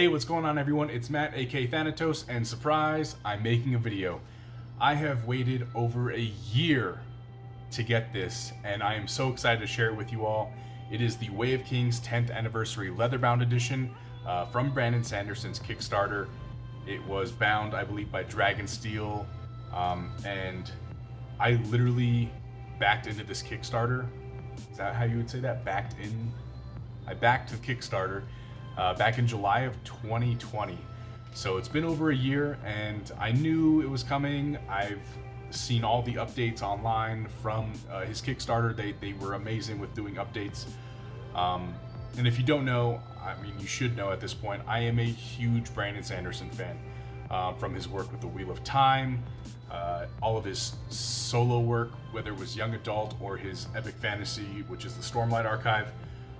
Hey, what's going on everyone? It's Matt, aka Thanatos, and surprise, I'm making a video. I have waited over a year to get this, and I am so excited to share it with you all. It is the Way of Kings 10th Anniversary Leatherbound Edition from Brandon Sanderson's Kickstarter. It was bound, I believe, by Dragon Steel, and I literally backed into this Kickstarter. Is that how you would say that? I backed the Kickstarter back in July of 2020. So it's been over a year, and I knew it was coming. I've seen all the updates online from his Kickstarter. They were amazing with doing updates. And if you don't know, I mean, you should know at this point, I am a huge Brandon Sanderson fan. From his work with the Wheel of Time, all of his solo work, whether it was young adult or his epic fantasy, which is the Stormlight Archive.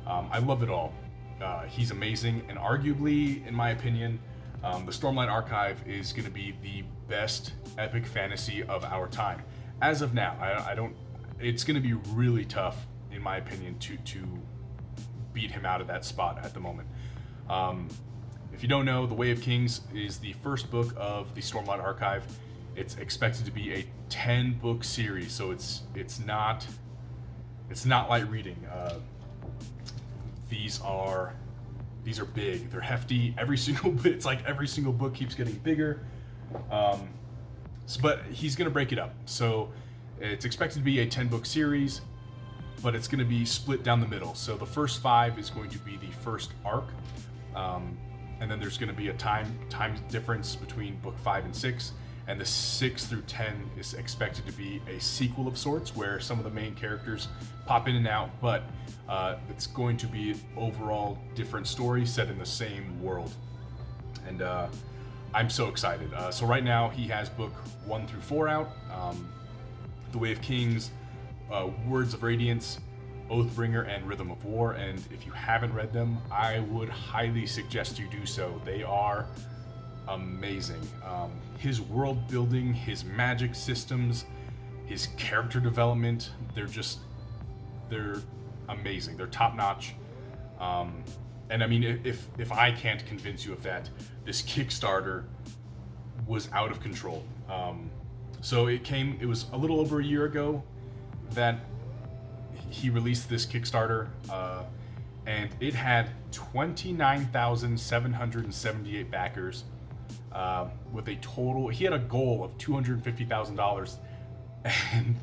I love it all. He's amazing, and arguably, in my opinion, the Stormlight Archive is going to be the best epic fantasy of our time. As of now, I don't. It's going to be really tough, in my opinion, to beat him out of that spot at the moment. If you don't know, The Way of Kings is the first book of the Stormlight Archive. It's expected to be a 10-book series, so it's not light reading. These are big. They're hefty. Every single book keeps getting bigger. But he's gonna break it up. So it's expected to be a 10-book series, but it's gonna be split down the middle. So the first 5 is going to be the first arc, and then there's gonna be a time difference between book 5 and 6. And the 6 through 10 is expected to be a sequel of sorts, where some of the main characters pop in and out, but it's going to be an overall different story set in the same world. And I'm so excited. So right now he has book 1 through 4 out. The Way of Kings, Words of Radiance, Oathbringer, and Rhythm of War. And if you haven't read them, I would highly suggest you do so. They are amazing. His world building, his magic systems, his character development, they're amazing. They're top notch. And I mean, if I can't convince you of that, this Kickstarter was out of control. So it was a little over a year ago that he released this Kickstarter, and it had 29,778 backers. With a total, he had a goal of $250,000, and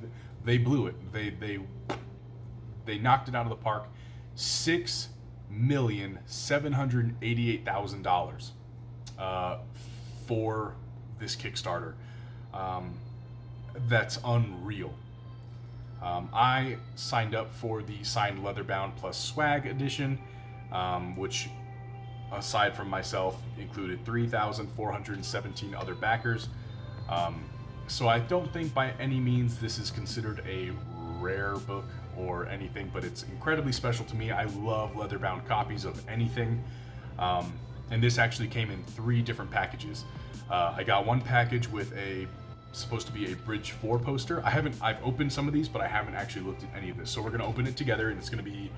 they blew it. They knocked it out of the park. $6,788,000 for this Kickstarter. That's unreal. I signed up for the signed Leatherbound plus swag edition, which, aside from myself, included 3,417 other backers. So I don't think by any means this is considered a rare book or anything, but it's incredibly special to me. I love leatherbound copies of anything. And this actually came in 3 different packages. I got one package with supposed to be a Bridge 4 poster. I've opened some of these, but I haven't actually looked at any of this. So we're gonna open it together, and it's gonna be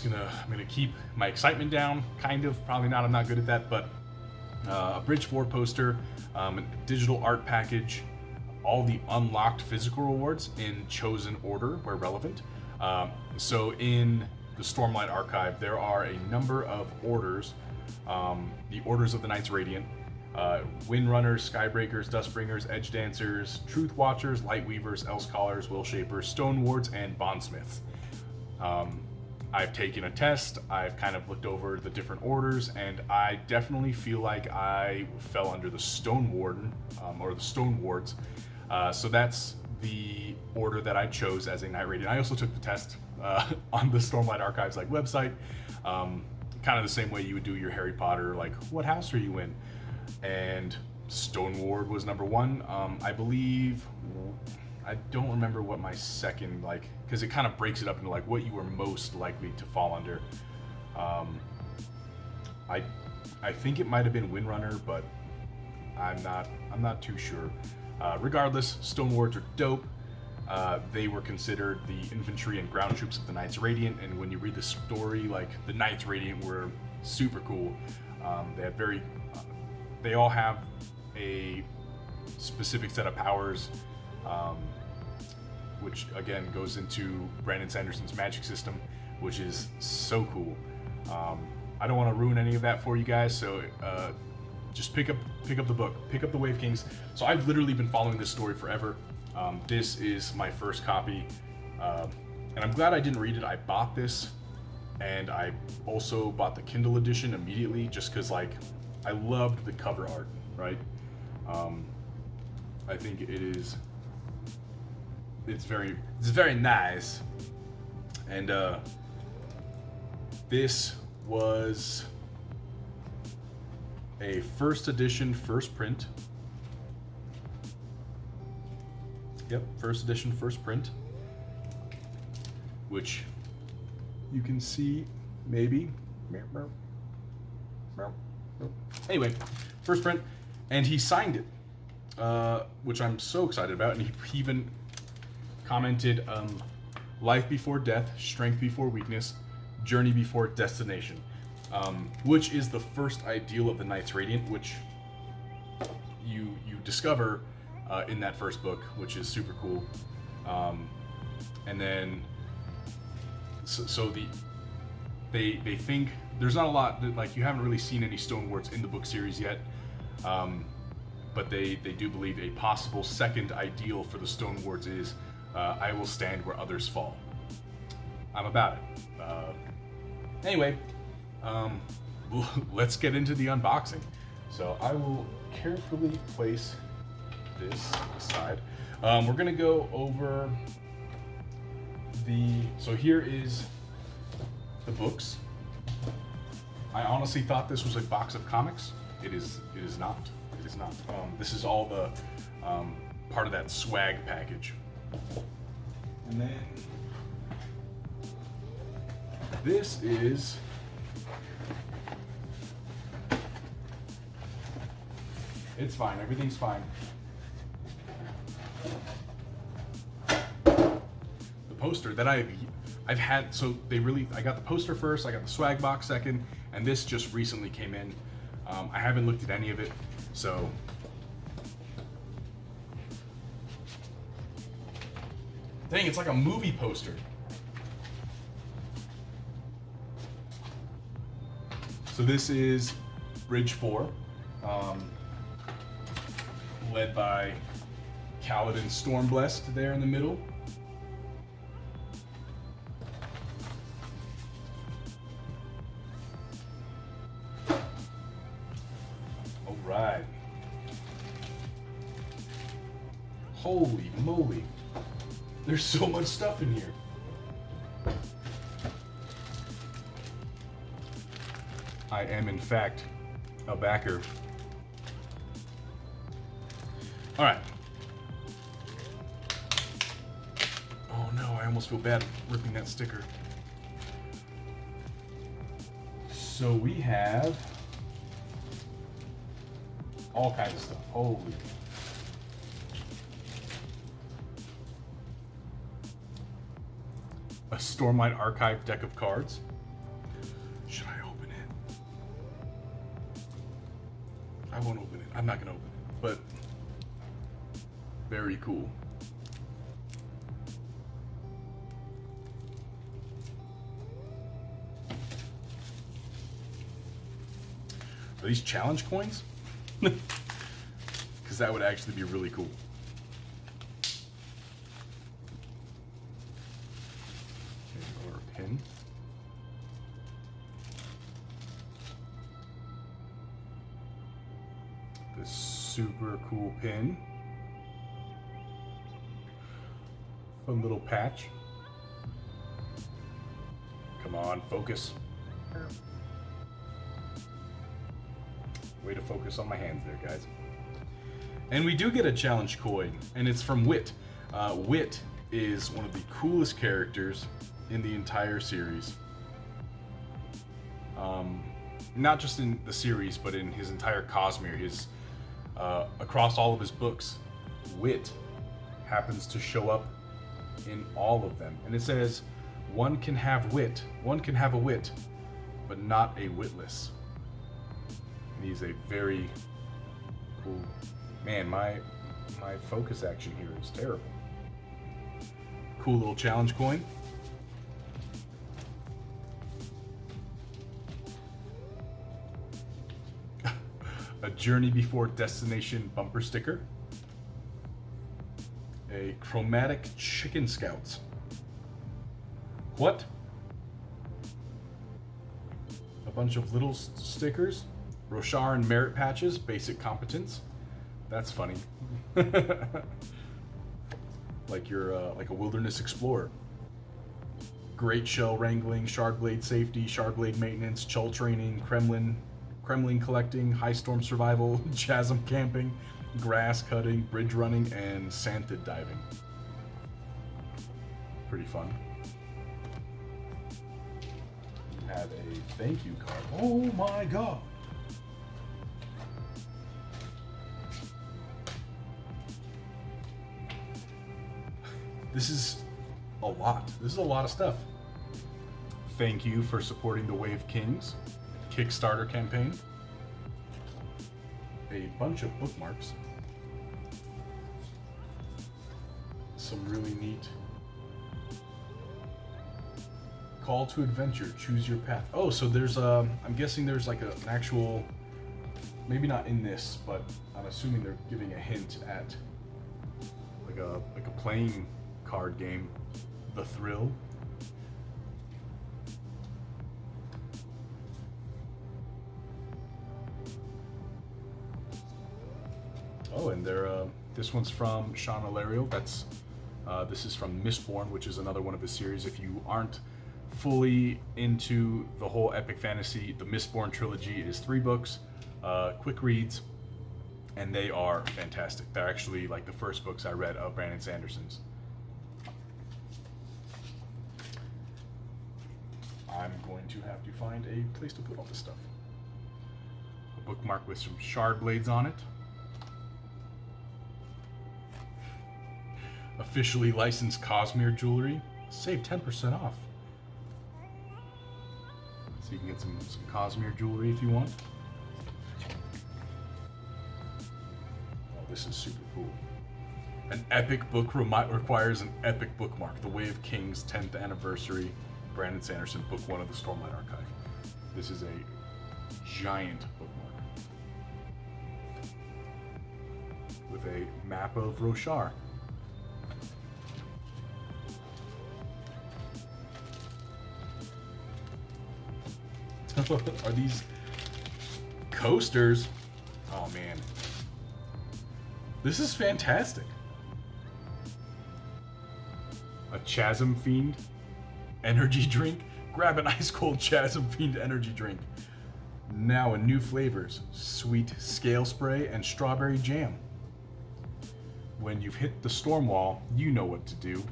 I'm gonna keep my excitement down, kind of. Probably not. I'm not good at that, but a Bridge 4 poster, a digital art package, all the unlocked physical rewards in chosen order where relevant. So in the Stormlight Archive, there are a number of orders. The Orders of the Knights Radiant, Windrunners, Skybreakers, Dustbringers, Edge Dancers, Truth Watchers, Lightweavers, Elsecallers, Will Shapers, Stone Wards, and Bondsmiths. I've taken a test, I've kind of looked over the different orders, and I definitely feel like I fell under the Stone Warden, or the Stone Wards. So that's the order that I chose as a Knight Radiant. I also took the test on the Stormlight Archives website, kind of the same way you would do your Harry Potter, what house are you in? And Stone Ward was number 1. I believe, I don't remember what my second, because it kind of breaks it up into what you were most likely to fall under. I think it might have been Windrunner, but I'm not too sure. Regardless, Stone Wards are dope. They were considered the infantry and ground troops of the Knights Radiant, and when you read the story, the Knights Radiant were super cool. They have they all have a specific set of powers, which again goes into Brandon Sanderson's magic system, which is so cool. I don't want to ruin any of that for you guys, so just pick up the book, pick up the Way of Kings. So I've literally been following this story forever. This is my first copy, and I'm glad I didn't read it. I bought this, and I also bought the Kindle edition immediately, just because like I loved the cover art, right? I think it's very nice, and this was a first edition, first print. Yep, first edition, first print, which you can see maybe. Anyway, first print, and he signed it, which I'm so excited about. And he even commented, life before death, strength before weakness, journey before destination, which is the first ideal of the Knights Radiant, which you discover in that first book, which is super cool. And then they think there's not a lot that, like, you haven't really seen any Stonewards in the book series yet, but they do believe a possible second ideal for the Stonewards is I will stand where others fall. I'm about it. Anyway, let's get into the unboxing. So I will carefully place this aside. We're gonna go over so here is the books. I honestly thought this was a box of comics. It is not. It is not. This is all the part of that swag package. And then this is it's fine. Everything's fine. The poster that I've had, so I got the poster first, I got the swag box second, and this just recently came in. I haven't looked at any of it, so dang, it's like a movie poster. So this is Bridge 4, led by Kaladin Stormblessed there in the middle. All right. Holy moly. There's so much stuff in here. I am, in fact, a backer. All right. Oh no, I almost feel bad ripping that sticker. So we have all kinds of stuff. Holy. A Stormlight Archive deck of cards. Should I open it? I won't open it. I'm not gonna open it, but very cool. Are these challenge coins? Because that would actually be really cool. Okay, or a pin. This super cool pin. Fun little patch. Come on, focus. Way to focus on my hands there, guys. And we do get a challenge coin, and it's from Wit. Wit is one of the coolest characters in the entire series. Not just in the series, but in his entire Cosmere, across all of his books. Wit happens to show up in all of them. And it says, one can have a wit, but not a witless. And he's a very cool man. My focus action here is terrible. Cool little challenge coin. A Journey Before Destination bumper sticker. A chromatic chicken scouts. What? A bunch of little stickers. Roshar and merit patches, basic competence. That's funny. Like you're like a wilderness explorer. Great shell wrangling, shard blade safety, shard blade maintenance, chull training, Kremlin collecting, high storm survival, chasm camping, grass cutting, bridge running, and sanded diving. Pretty fun. You have a thank you card. Oh my god! This is a lot. This is a lot of stuff. Thank you for supporting the Way of Kings Kickstarter campaign. A bunch of bookmarks. Some really neat. Call to adventure, choose your path. Oh, so there's I'm guessing there's like an actual, maybe not in this, but I'm assuming they're giving a hint at like a playing card game, The Thrill. Oh, and this one's from Sean Alario. This is from Mistborn, which is another one of his series. If you aren't fully into the whole epic fantasy, the Mistborn trilogy is 3 books, quick reads, and they are fantastic. They're actually like the first books I read of Brandon Sanderson's. I'm going to have to find a place to put all this stuff. A bookmark with some shard blades on it. Officially licensed Cosmere jewelry. Save 10% off. So you can get some Cosmere jewelry if you want. Oh, this is super cool. An epic book requires an epic bookmark. The Way of Kings 10th anniversary. Brandon Sanderson, book 1 of the Stormlight Archive. This is a giant bookmark with a map of Roshar. Are these coasters? Oh man, this is fantastic. A Chasm Fiend energy drink. Grab an ice cold Chasm Fiend energy drink. Now in new flavors: sweet scale spray and strawberry jam. When you've hit the storm wall, you know what to do.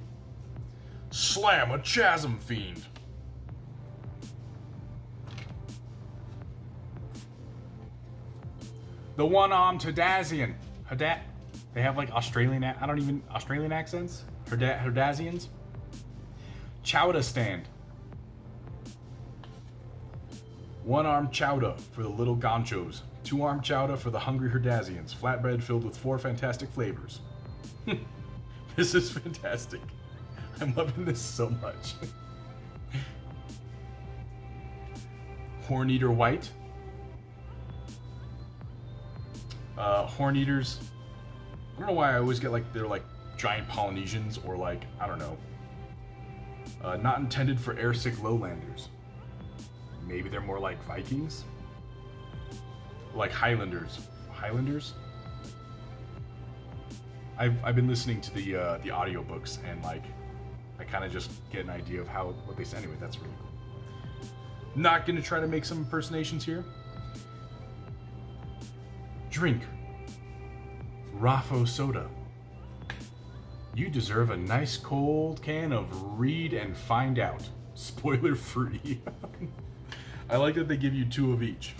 Slam a Chasm Fiend. The one-armed Herdazian. They have like Australian accents? Herdazians? Chowder stand. One-armed chowder for the little ganchos. Two-armed chowder for the hungry Herdazians. Flatbread filled with 4 fantastic flavors. This is fantastic. I'm loving this so much. Horn Eater White. Horn Eaters. I don't know why I always get like they're like giant Polynesians or like, I don't know. Not intended for airsick lowlanders. Maybe they're more like Vikings? Like Highlanders. Highlanders? I've been listening to the audiobooks and like I kind of just get an idea of what they say. Anyway, that's really cool. Not gonna try to make some impersonations here. Drink Raffo soda. You deserve a nice cold can of Read and Find Out. Spoiler free. I like that they give you 2 of each.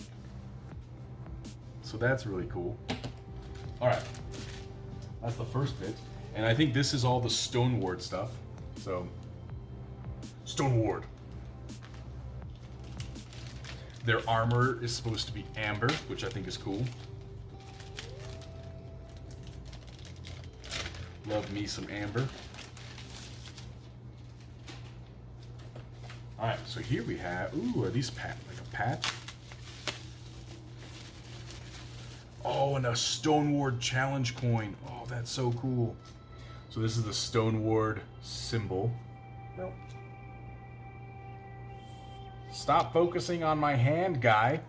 So that's really cool. Alright. That's the first bit. And I think this is all the Stoneward stuff. So, Stoneward. Their armor is supposed to be amber, which I think is cool. Love me some amber. Alright, so here we have... Ooh, are these like a patch? Oh, and a Stoneward challenge coin. Oh, that's so cool. So this is the Stoneward symbol. Nope. Stop focusing on my hand, guy.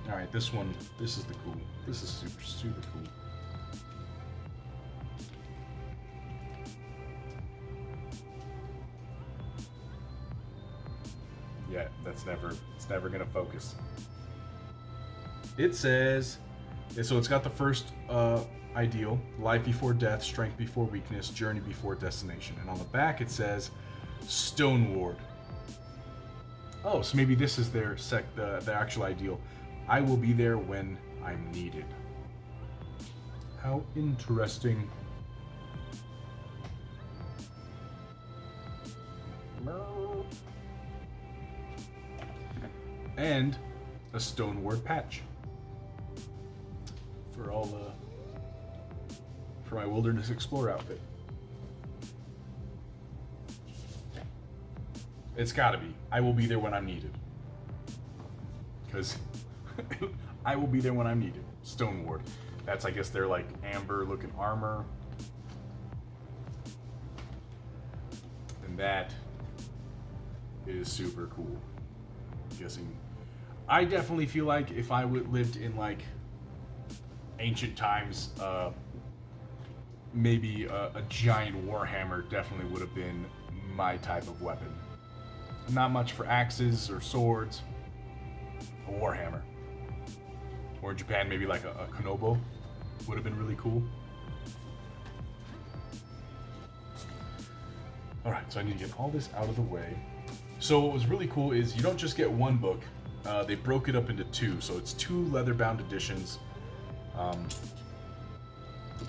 Alright, this one, this is the cool. This is super, super cool. Yeah, it's never gonna focus. It says, so it's got the first ideal, life before death, strength before weakness, journey before destination. And on the back it says, Stoneward. Oh, so maybe this is their the actual ideal. I will be there when I'm needed. How interesting. And a Stoneward patch for all for my Wilderness Explorer outfit. It's gotta be. I will be there when I'm needed. Because I will be there when I'm needed. Stoneward. That's, I guess, their like amber looking armor. And that is super cool. I'm guessing. I definitely feel like if I would lived in like ancient times, maybe a giant warhammer definitely would have been my type of weapon. Not much for axes or swords. A warhammer. Or in Japan, maybe like a konobo would have been really cool. Alright, so I need to get all this out of the way. So what was really cool is you don't just get one book. They broke it up into two. So it's two leather-bound editions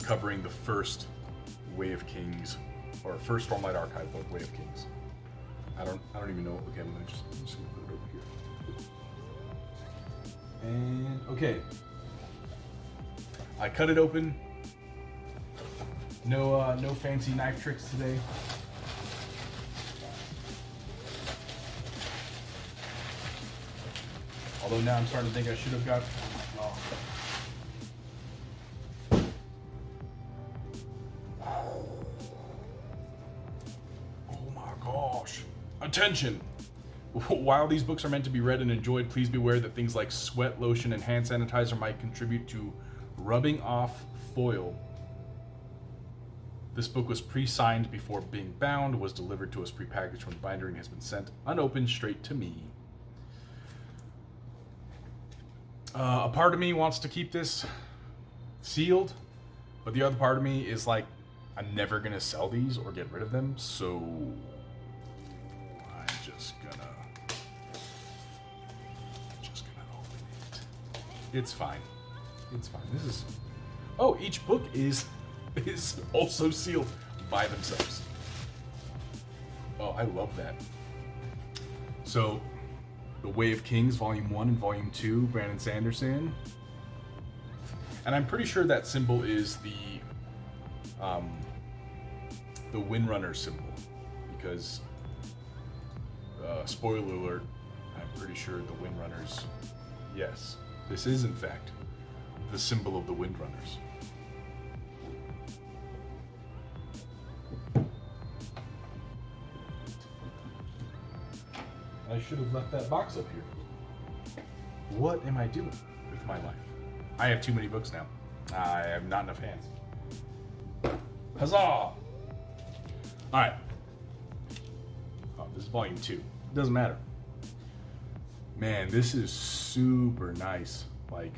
covering the first Way of Kings, or first Stormlight Archive book, Way of Kings. I don't even know. Okay, I'm just gonna put it over here. And okay, I cut it open. No fancy knife tricks today. Although now I'm starting to think I should have got. Oh my gosh. Attention! While these books are meant to be read and enjoyed, please be aware that things like sweat, lotion, and hand sanitizer might contribute to rubbing off foil. This book was pre-signed before being bound, was delivered to us pre-packaged from the binder, and has been sent unopened straight to me. A part of me wants to keep this sealed, but the other part of me is like, I'm never gonna sell these or get rid of them, so I'm just gonna open it. It's fine. It's fine. This is. Oh, each book is also sealed by themselves. Oh, I love that. So, The Way of Kings, Volume 1 and Volume 2, Brandon Sanderson. And I'm pretty sure that symbol is the Windrunner symbol. Because, spoiler alert, I'm pretty sure the Windrunners, yes, this is in fact the symbol of the Windrunners. I should have left that box up here. What am I doing with my life? I have too many books now. I have not enough hands. Huzzah! Alright. Oh, this is volume 2. It doesn't matter. Man, this is super nice. Like,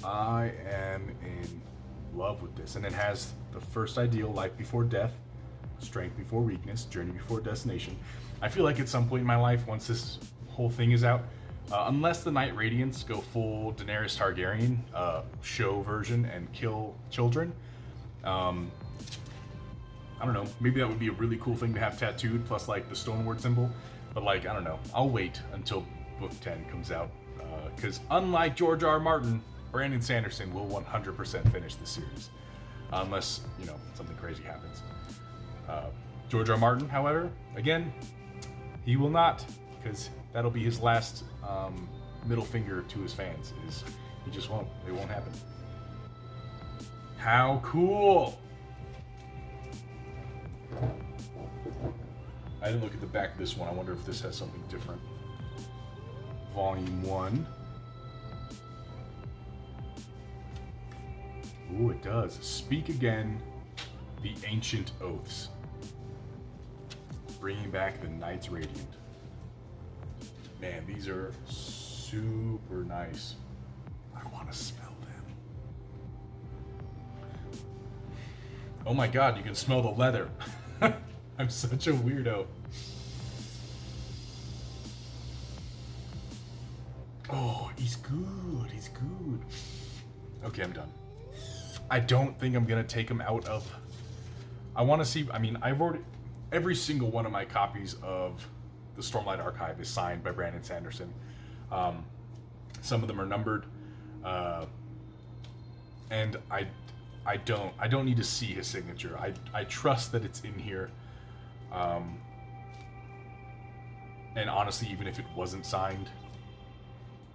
I am in love with this. And it has the first ideal, life before death, strength before weakness, journey before destination. I feel like at some point in my life, once this whole thing is out, unless the Night Radiants go full Daenerys Targaryen show version and kill children, I I don't know, maybe that would be a really cool thing to have tattooed, plus like the Stoneward symbol. But like, I don't know, I'll wait until book 10 comes out. Because unlike George R. R. Martin, Brandon Sanderson will 100% finish the series. Unless, you know, something crazy happens. George R. R. Martin, however, again, he will not, because that'll be his last middle finger to his fans. He just won't. It won't happen. How cool! I didn't look at the back of this one. I wonder if this has something different. Volume 1. Ooh, it does. Speak again, the ancient oaths. Bringing back the Knights Radiant. Man, these are super nice. I want to smell them. Oh my god, you can smell the leather. I'm such a weirdo. Oh, he's good. He's good. Okay, I'm done. I don't think I'm gonna take him out of. I want to see. I mean, I've already. Every single one of my copies of the Stormlight Archive is signed by Brandon Sanderson. Some of them are numbered, and I don't need to see his signature. I trust that it's in here. And honestly, even if it wasn't signed,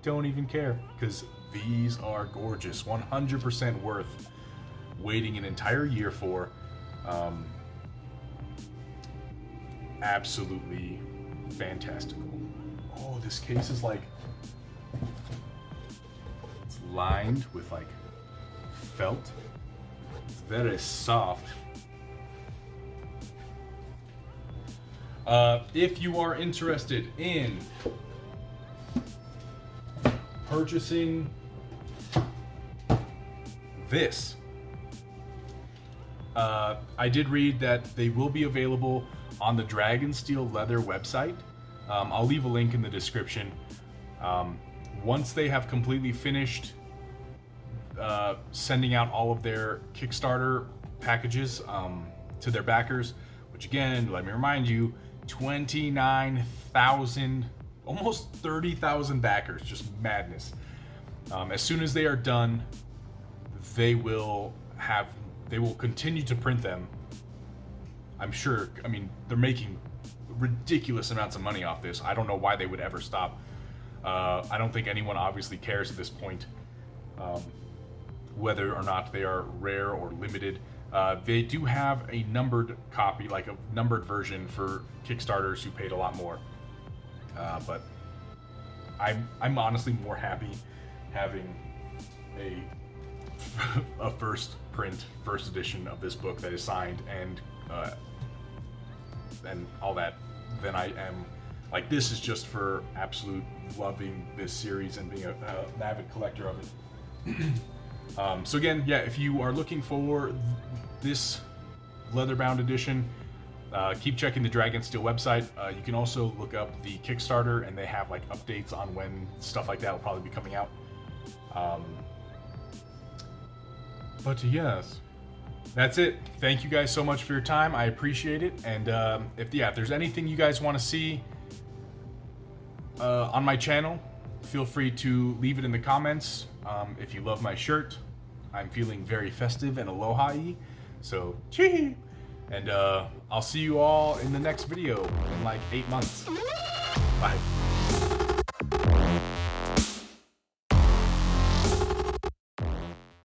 don't even care, because these are gorgeous. 100% worth waiting an entire year for. Absolutely fantastical. Oh, this case is like, it's lined with like felt. It's very soft. If you are interested in purchasing this, I did read that they will be available on the Dragonsteel Leather website. I'll leave a link in the description. Once they have completely finished sending out all of their Kickstarter packages to their backers, which again, let me remind you, 29,000, almost 30,000 backers, just madness. As soon as they are done, they will continue to print them. I'm sure, I mean, they're making ridiculous amounts of money off this. I don't know why they would ever stop. I don't think anyone obviously cares at this point whether or not they are rare or limited. They do have a numbered copy, like a numbered version for Kickstarters who paid a lot more. But I'm honestly more happy having a first edition of this book that is signed and all that than I am. Like, this is just for absolute loving this series and being an avid collector of it. So again, yeah, if you are looking for this Leatherbound edition, keep checking the Dragonsteel website. You can also look up the Kickstarter, and they have like updates on when stuff like that will probably be coming out. But yes, that's it. Thank you guys so much for your time. I appreciate it. And if there's anything you guys want to see on my channel, feel free to leave it in the comments. If you love my shirt, I'm feeling very festive and aloha-y. So, chee! And I'll see you all in the next video in like 8 months. Bye.